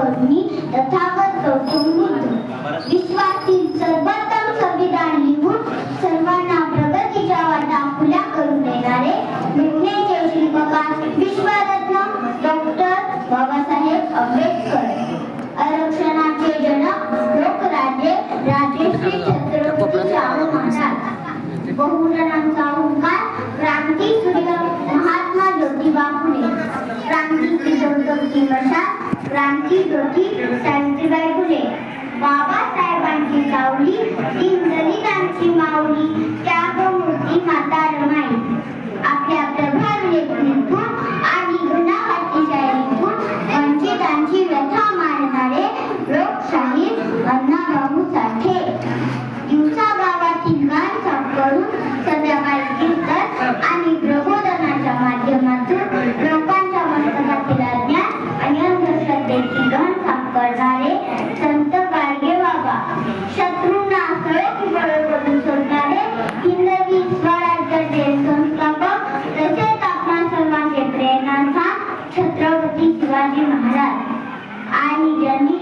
करुणी तथागत गौतम बुद्ध विश्वातील सर्वोत्तम संविधान लिहून सर्वांना प्रगतीच्या वाटा खुल्या करून देणारे घटनेचे शिल्पकार विश्वरत्न डॉक्टर बाबासाहेब आंबेडकर आरक्षणाचे जनक लोकराजे राजश्री छत्रपती शाहू महाराज बहुजनांचा हुंकार क्रांती सूर्य महात्मा ज्योतिबा फुले क्रांती ज्योती मशाल क्रांती ज्योती सावित्रीबाई फुले बाबासाहेबांची सावली दलितांची माऊली त्यागमूर्ती माता रमाई आपल्या प्रभावी लेखणीतून आणि गुणावाची शायरीतून वंचितांची व्यथा मांडणारे लोकशाहीर अण्णाभाऊ साठे दिवसा गावातील गाण साफ करून संध्याकाळी कीर्तन आणि प्रबोधनाच्या माध्यमातून लोकांच्या मस्तकातील अज्ञान आणि अंधश्रद्धेची गहन साफ करणारे संत गाडगे बाबा शत्रूंना सळो करून सोडणारे हिंदवी स्वराज्याचे संस्थापक तसेच आपणा सर्वांचे प्रेरणास्थान छत्रपती शिवाजी महाराज आणि ज्यांनी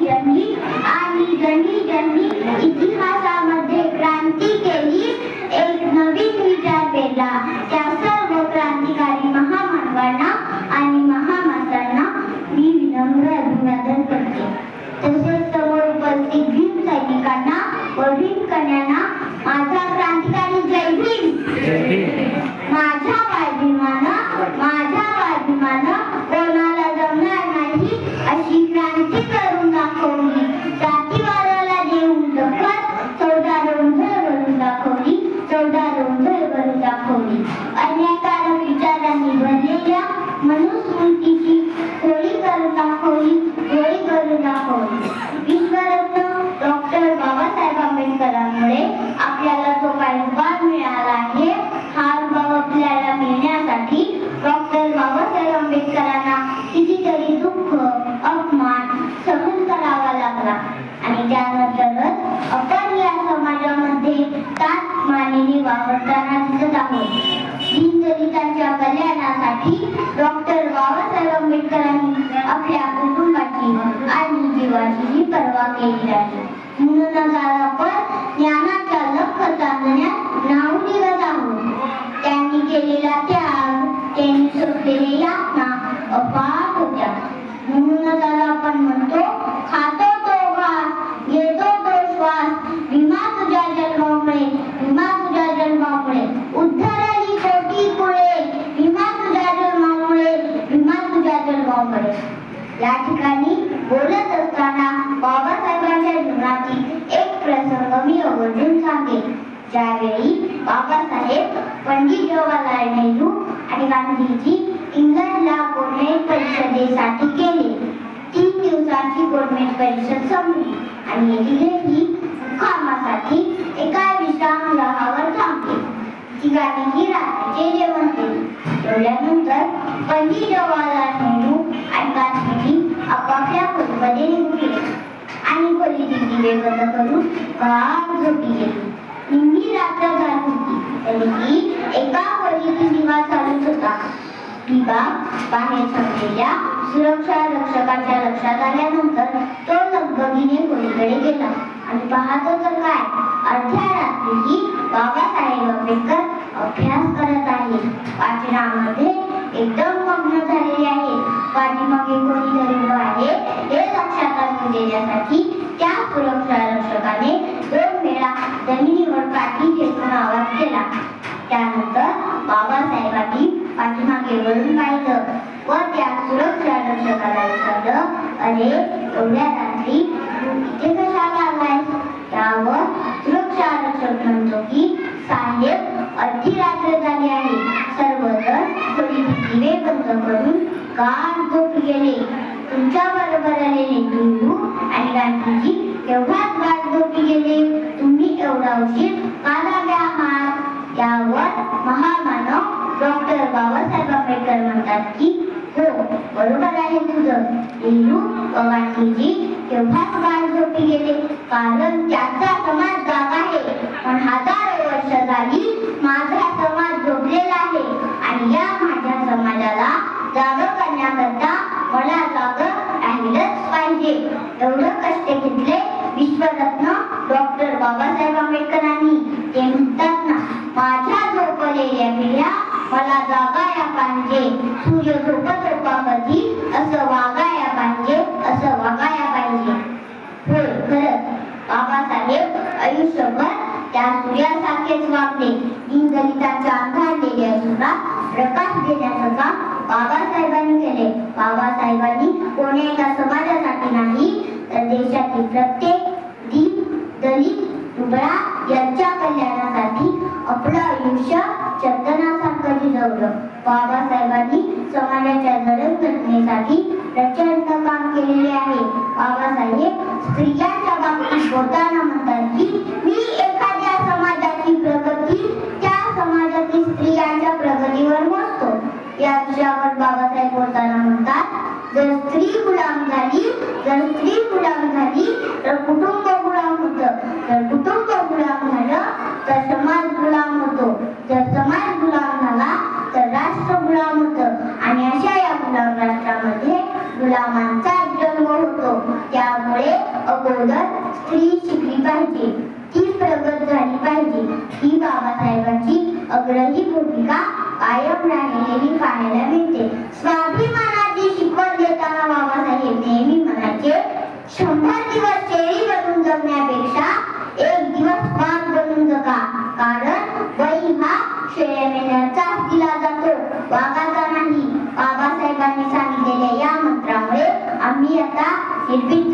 इतिहासामध्ये क्रांती केली एक नवीन विचार पेरला त्या सर्व क्रांतिकारी महामानवांना आणि महामातांना मी विनम्र अभिवादन करते तसेच समोर उपस्थित भीम सैनिकांना व भीम कन्यांना माझा क्रांतिकारी जय भीम माझ्या बाळभीमानं कोणाला जमणार नाही अशी क्रांती करून दाखवली जातीवादाला देऊन दखल चौदार उंझर करून दाखवली अन्यायकारक विचारांनी भरलेल्या मनुस्मृतीची होळी करून दाखवली विश्वरत्न डॉक्टर बाबासाहेब आंबेडकरांमुळे आपल्याला जो काही उभार मिळाला आहे हा उभार आपल्याला मिळण्यासाठी डॉक्टर बाबासाहेब आंबेडकरांना कितीतरी दुःख अपमान सहन करावा लागला आणि त्यानंतरच आपण या समाजामध्ये ताट मानेने वावरताना दिसत आहोत दीनदलितांच्या कल्याणासाठी डॉक्टर बाबासाहेब आंबेडकरांनी आपल्या कुटुंबाची आणि जीवाचीही पर्वा केली आहे म्हणूनच आज आपण ज्ञानाच्या लख चांदण्यात नाव निघत आहोत त्यांनी केलेला त्याग त्यांनी सोसलेल्या यातना अफाट होत्या म्हणूनच आज आपण म्हणतो खातो तो घास घेतो तो श्वास भीमा तुझ्या जन्मामुळे उद्धरली कोटी कुळे भीमा तुझ्या जन्मामुळे या ठिकाणी बोलत असताना बाबासाहेबांच्या जीवनातील एक प्रसंग मी आवर्जून सांगेन ज्यावेळी बाबासाहेब पंडित जवाहरलाल नेहरू आणि गांधीजी इंग्लंडला गोडमेट परिषदेसाठी गेले 3 दिवसांची गोडमेट परिषद संपली आणि तिघेही मुक्कामासाठी एका विश्रामगृहावर थांबले तिघांनीही रात्रीचे जेवण केले जेवल्यानंतर पंडित जवाहरलाल नेहरू आणि गांधीजी आपापल्या खोलीमध्ये निघून गेले आणि खोलीतील दिवे बंद करून गाढ झोपी गेली निम्मी रात्र झाली होती तरीही एका खोलीतील दिवा चालूच होता दिवा बाहेर थांबलेल्या सुरक्षा रक्षकाच्या लक्षात आल्यानंतर तो लगबगीने खोलीकडे गेला आणि पाहतो तर काय अर्ध्या रात्रीही बाबासाहेब आंबेडकर अभ्यास करत आहे वाचनामध्ये एकदम मग्न झालेले आहे पाठीमागे कोणीतरी उभं आहे हे लक्षात आणून देण्यासाठी त्या सुरक्षा रक्षकाने 2 वेळा जमिनीवर काठी ठेचून आवाज केला त्यानंतर बाबासाहेबांनी पाठीमागे वळून पाहिलं व त्या सुरक्षा रक्षकाला विचारलं अरे एवढ्या रात्री इथे कशाला आलाय त्यावर सुरक्षा रक्षक म्हणतो की साहेब अर्धी रात्र झाली आहे सर्वजण खोलीतील दिवे बंद करून गाढ झोपी गेले तुमच्या बरोबर आलेले नेहरू आणि गांधीजी तेव्हाच गाढ झोपी गेले तुम्ही एवढा उशीर का लागला आहात यावर महामानव डॉक्टर बाबासाहेब आंबेडकर म्हणतात की हो बरोबर आहे तुझं नेहरू व गांधीजी तेव्हाच गाढ झोपी गेले कारण त्याचा समाज जागा आहे पण हजारो वर्ष झाली माझा समाज झोपलेला आहे आणि या माझ्या समाजाला जाग करण्याकरता मला जाग राहिलंच पाहिजे पाहिजे. एवढं कष्ट घेतले विश्वरत्न डॉक्टर बाबासाहेब आंबेडकरांनी. ते म्हणतात ना, माझ्या झोपलेल्या पिढ्या मला जागाया पाहिजे, सूर्य झोपत होता कधी असं वागाया पाहिजे, असं वागाया पाहिजे. होय, खरंच बाबासाहेब आयुष्यभर त्या सूर्यासारखेच वागले. दीनदलितांच्या अंधारलेल्या जीवनात प्रकाश देण्याचं काम बाबासाहेबांनी केले. बाबासाहेबांनी कोण्या एका समाजासाठी नाही, तर देशातील प्रत्येक दीन, दलित, दुबळा यांच्या कल्याणासाठी आपलं आयुष्य चंदनासारखं झिजवलं. बाबासाहेबांनी समाजाच्या जडणघडणीसाठी प्रचंड काम केलेले आहे. बाबासाहेब स्त्रियांच्या बाबतीत बोलताना म्हणतात की मी एखाद्या समाजाची प्रगती त्या समाजातील स्त्रियांच्या प्रगतीवर मोजतो. या विषयावर बाबासाहेब बोलताना म्हणतात, जर स्त्री गुलाम झाली तर कुटुंब गुलाम होतं, जर कुटुंब गुलाम झालं तर समाज गुलाम होतो, जर समाज गुलाम झाला तर राष्ट्र गुलाम होतं. आणि अशा या गुलाम राष्ट्रामध्ये गुलामांचा जन्म होतो. त्यामुळे अगोदर स्त्री शिकली पाहिजे, ती प्रगत झाली पाहिजे. ही बाबासाहेबांची अग्रही भूमिका कायम राहिलेली पाहायला मिळते. स्वाभिमानाची शिकवण देताना बाबासाहेब नेहमी म्हणायचे, 100 दिवस शेळी बनून जगण्यापेक्षा एक दिवस वाघ बनून जगा. कारण बळी हा शेळ्या मेंढ्यांचाच दिला जातो, वाघाचा नाही. बाबासाहेबांनी सांगितलेल्या या मंत्रामुळे आम्ही आता निर्भीड